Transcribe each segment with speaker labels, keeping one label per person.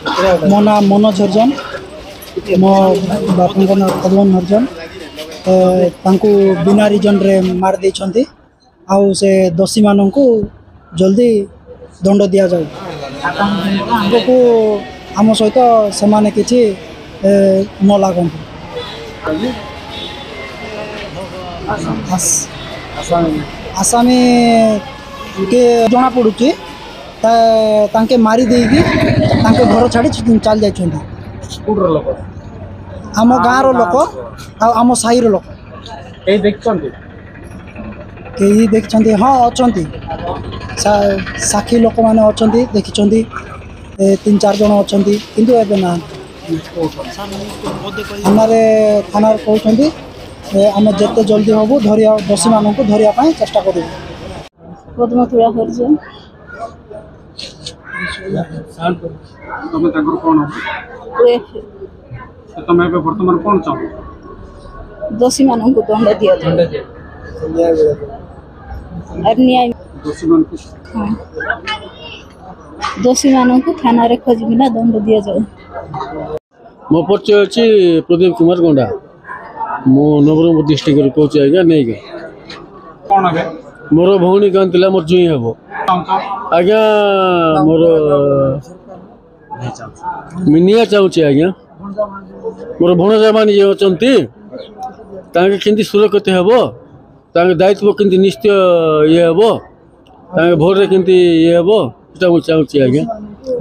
Speaker 1: मो ना मनोज हरिजन मो बापा ना पद्मन हरिजन तांको बिना रिजन रे मार देछंती आउ से दोषी मानन को जल्दी दंड दिया जाऊ को आम सहित से माने किछि न लागन आसामी के जना पड़ुची तांके मारी देगी तांके घर छाड़ी चल जाइछंती आम गाँव लोक आम साही लोक कई देखते हाँ अच्छा साक्षी लोक मैंने अच्छा देखी 3-4 जन अच्छा किंतु एबे ना थाना थाना कहते आम जिते जल्दी हबू धरिया दोषी मान को धरिया चेष्टा करूँ
Speaker 2: पद्मतुला हरिजन
Speaker 3: तुम बर्तमान कौन चाहो
Speaker 2: दोषी मान को दंड दिया जाए न्याय दोषी मान को थाना रे खोजिना दंड दिया जाए
Speaker 4: मो परिचय अच्छी प्रदीप कुमार गोंडा मो नवरंगपुर डिस्ट्रिक्ट कौच आज्ञा नहीं मोर भौणी गान थिला मोर जुई हेबो आज्ञा मोर मिनिया चाहूची आज्ञा मोर भणजा मान जे अछंती तांके केंती सुरक्षित हेबो तांके दायित्व केंती निश्चय ये हेबो तांके भोर रे केंती ये हेबो सेटा मो चाहूची आज्ञा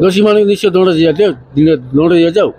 Speaker 4: दोषी मान निश्चय दंड दिया जाऊ